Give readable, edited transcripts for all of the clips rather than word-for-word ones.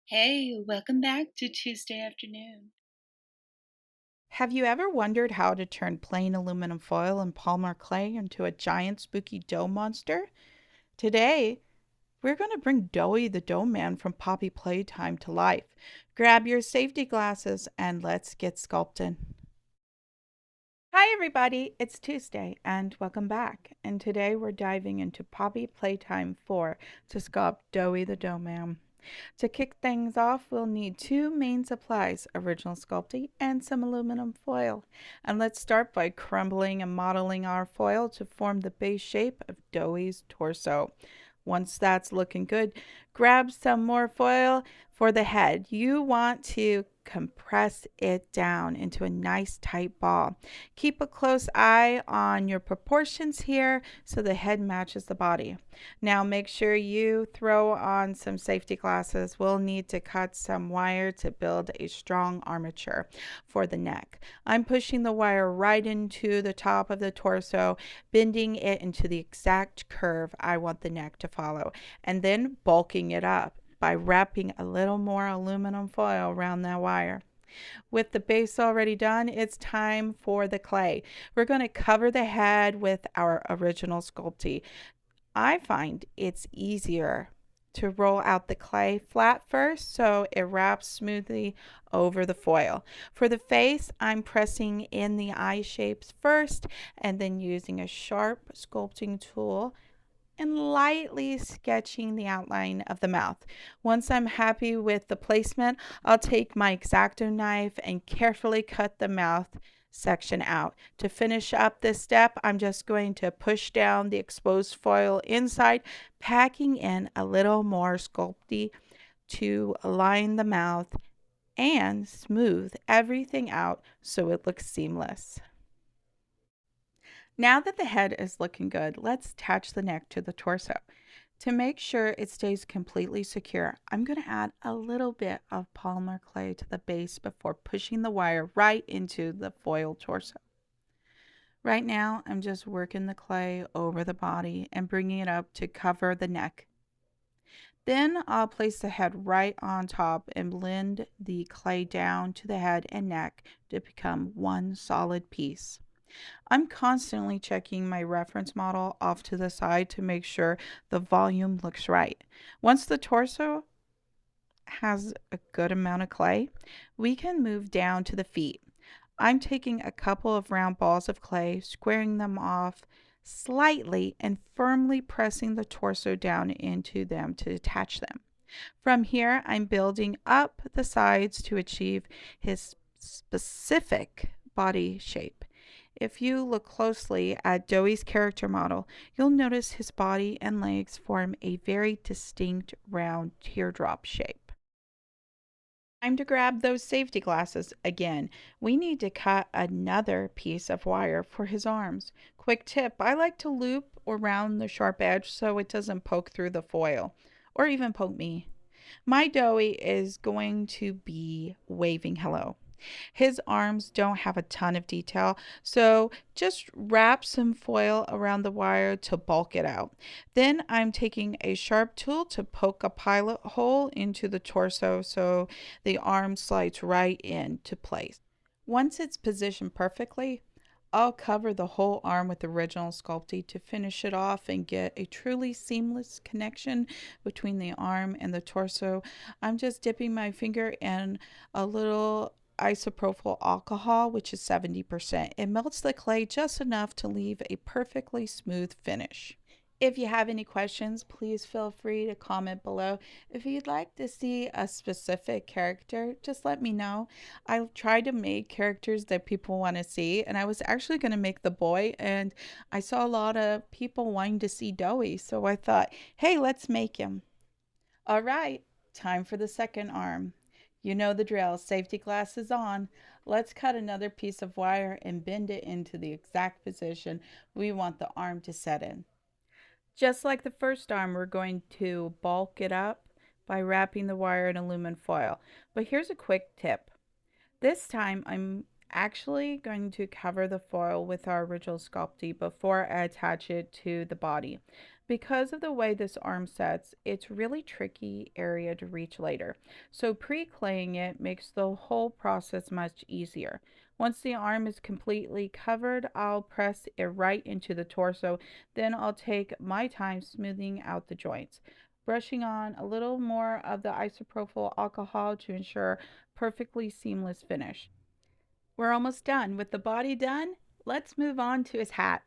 Hey, welcome back to Tuesday afternoon. Have you ever wondered how to turn plain aluminum foil and polymer clay into a giant spooky dough monster? Today, we're going to bring Doey the Dough Man from Poppy Playtime to life. Grab your safety glasses and let's get sculpting. Hi, everybody. It's Tuesday and welcome back. And today we're diving into Poppy Playtime 4 to sculpt Doey the Dough Man. To kick things off, we'll need two main supplies, original sculpting and some aluminum foil. And let's start by crumbling and modeling our foil to form the base shape of Doey's torso. Once that's looking good, grab some more foil for the head. You want to compress it down into a nice tight ball. Keep a close eye on your proportions here so the head matches the body. Now make sure you throw on some safety glasses. We'll need to cut some wire to build a strong armature for the neck. I'm pushing the wire right into the top of the torso, bending it into the exact curve I want the neck to follow, and then bulking it up by wrapping a little more aluminum foil around that wire. With the base already done, it's time for the clay. We're going to cover the head with our original Sculpting. I find it's easier to roll out the clay flat first so it wraps smoothly over the foil. For the face, I'm pressing in the eye shapes first and then using a sharp sculpting tool and lightly sketching the outline of the mouth. Once I'm happy with the placement, I'll take my X-Acto knife and carefully cut the mouth section out. To finish up this step, I'm just going to push down the exposed foil inside, packing in a little more Sculpty to align the mouth and smooth everything out so it looks seamless. Now that the head is looking good, let's attach the neck to the torso. To make sure it stays completely secure, I'm going to add a little bit of polymer clay to the base before pushing the wire right into the foil torso. Right now, I'm just working the clay over the body and bringing it up to cover the neck. Then I'll place the head right on top and blend the clay down to the head and neck to become one solid piece. I'm constantly checking my reference model off to the side to make sure the volume looks right. Once the torso has a good amount of clay, we can move down to the feet. I'm taking a couple of round balls of clay, squaring them off slightly, and firmly pressing the torso down into them to attach them. From here, I'm building up the sides to achieve his specific body shape. If you look closely at Doey's character model, you'll notice his body and legs form a very distinct round teardrop shape. Time to grab those safety glasses again. We need to cut another piece of wire for his arms. Quick tip, I like to loop around the sharp edge so it doesn't poke through the foil or even poke me. My Doey is going to be waving hello. His arms don't have a ton of detail, so just wrap some foil around the wire to bulk it out. Then I'm taking a sharp tool to poke a pilot hole into the torso so the arm slides right into place. Once it's positioned perfectly, I'll cover the whole arm with original Sculpting to finish it off and get a truly seamless connection between the arm and the torso. I'm just dipping my finger in a little isopropyl alcohol, which is 70%. It melts the clay just enough to leave a perfectly smooth finish. If you have any questions, please feel free to comment below. If you'd like to see a specific character, just let me know. I try to make characters that people want to see, and I was actually going to make the boy, and I saw a lot of people wanting to see Doey, so I thought, hey, let's make him. All right, time for the second arm. You know the drill, safety glasses on. Let's cut another piece of wire and bend it into the exact position we want the arm to set in. Just like the first arm, we're going to bulk it up by wrapping the wire in aluminum foil. But here's a quick tip. This time I'm actually going to cover the foil with our original Sculpting before I attach it to the body. Because of the way this arm sets, it's really tricky area to reach later. So pre-claying it makes the whole process much easier. Once the arm is completely covered, I'll press it right into the torso. Then I'll take my time smoothing out the joints, brushing on a little more of the isopropyl alcohol to ensure perfectly seamless finish. We're almost done. With the body done, let's move on to his hat.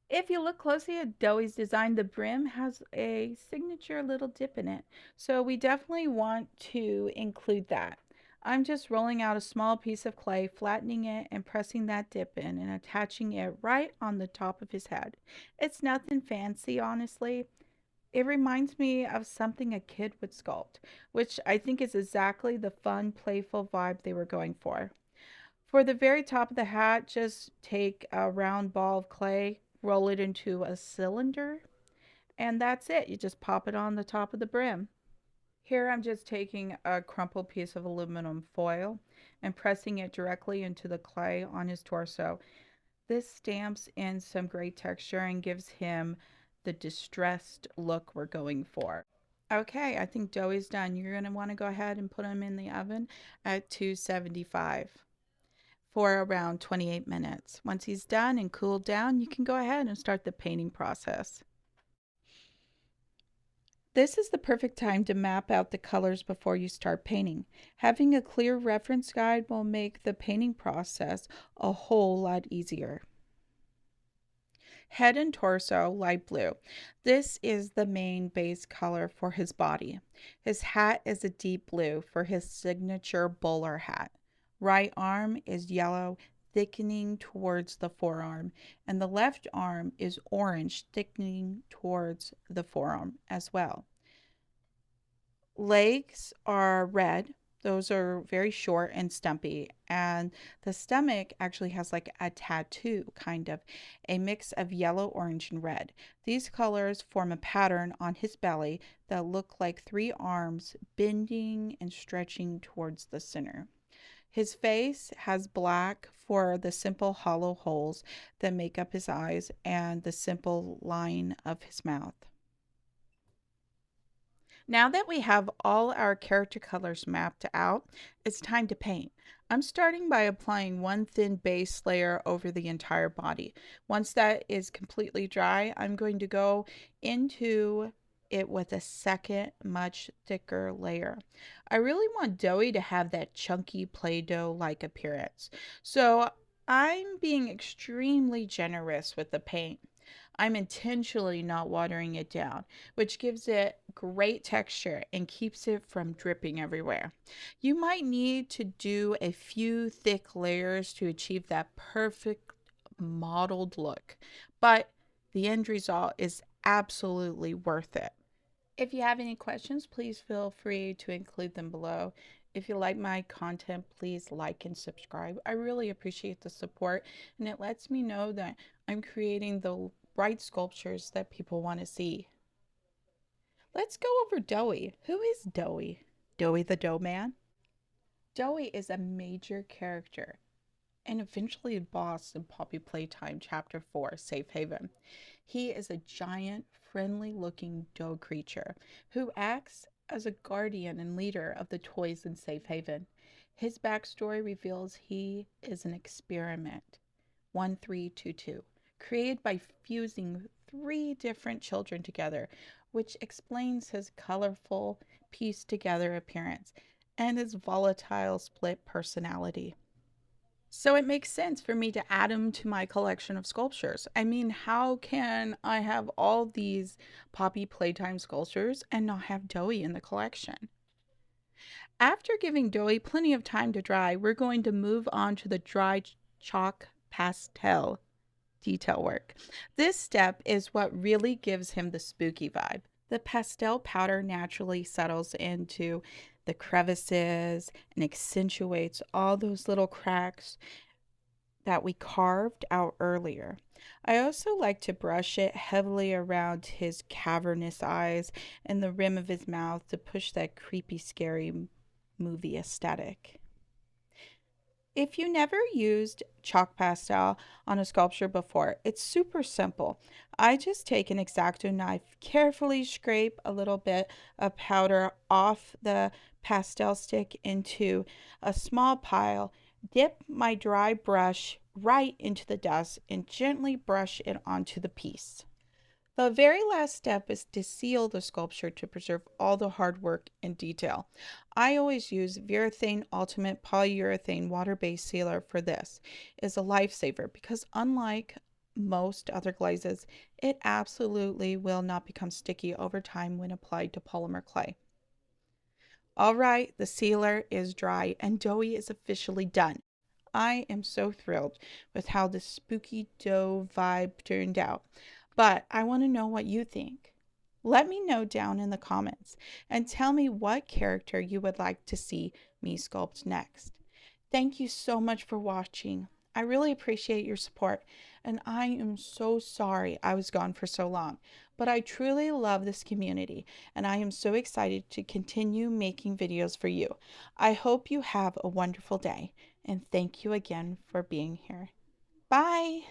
If you look closely at Doey's design, the brim has a signature little dip in it. So we definitely want to include that. I'm just rolling out a small piece of clay, flattening it, and pressing that dip in and attaching it right on the top of his head. It's nothing fancy, honestly. It reminds me of something a kid would sculpt, which I think is exactly the fun, playful vibe they were going for. For the very top of the hat, just take a round ball of clay, roll it into a cylinder, and that's it. You just pop it on the top of the brim. Here I'm just taking a crumpled piece of aluminum foil and pressing it directly into the clay on his torso. This stamps in some great texture and gives him the distressed look we're going for. Okay, I think Doey's done. You're going to want to go ahead and put him in the oven at 275 for around 28 minutes. Once he's done and cooled down, you can go ahead and start the painting process. This is the perfect time to map out the colors before you start painting. Having a clear reference guide will make the painting process a whole lot easier. Head and torso, light blue. This is the main base color for his body. His hat is a deep blue for his signature bowler hat. Right arm is yellow, thickening towards the forearm, and the left arm is orange, thickening towards the forearm as well. Legs are red. Those are very short and stumpy. And the stomach actually has like a tattoo, kind of a mix of yellow, orange, and red. These colors form a pattern on his belly that look like three arms bending and stretching towards the center. His face has black for the simple hollow holes that make up his eyes and the simple line of his mouth. Now that we have all our character colors mapped out, it's time to paint. I'm starting by applying one thin base layer over the entire body. Once that is completely dry, I'm going to go into it with a second, much thicker layer. I really want Doey to have that chunky Play-Doh-like appearance. So I'm being extremely generous with the paint. I'm intentionally not watering it down, which gives it great texture and keeps it from dripping everywhere. You might need to do a few thick layers to achieve that perfect mottled look, but the end result is absolutely worth it. If you have any questions, please feel free to include them below. If you like my content, please like and subscribe. I really appreciate the support, and it lets me know that I'm creating the right sculptures that people want to see. Let's go over Doey. Who is Doey? Doey the Dough Man? Doey is a major character and eventually a boss in Poppy Playtime Chapter 4, Safe Haven. He is a giant, friendly looking dough creature who acts as a guardian and leader of the toys in Safe Haven. His backstory reveals he is an experiment, 1322, created by fusing three different children together, which explains his colorful, pieced together appearance and his volatile split personality. So it makes sense for me to add him to my collection of sculptures. I mean, how can I have all these Poppy Playtime sculptures and not have Doey in the collection? After giving Doey plenty of time to dry, we're going to move on to the dry chalk pastel detail work. This step is what really gives him the spooky vibe. The pastel powder naturally settles into the crevices and accentuates all those little cracks that we carved out earlier. I also like to brush it heavily around his cavernous eyes and the rim of his mouth to push that creepy, scary movie aesthetic. If you never used chalk pastel on a sculpture before, it's super simple. I just take an X-Acto knife, carefully scrape a little bit of powder off the pastel stick into a small pile, dip my dry brush right into the dust, and gently brush it onto the piece. The very last step is to seal the sculpture to preserve all the hard work and detail. I always use Varathane Ultimate Polyurethane Water-Based Sealer for this. It's a lifesaver because unlike most other glazes, it absolutely will not become sticky over time when applied to polymer clay. All right, the sealer is dry and Doey is officially done. I am so thrilled with how the spooky dough vibe turned out, but I want to know what you think. Let me know down in the comments and tell me what character you would like to see me sculpt next. Thank you so much for watching. I really appreciate your support, and I am so sorry I was gone for so long, but I truly love this community, and I am so excited to continue making videos for you. I hope you have a wonderful day, and thank you again for being here. Bye!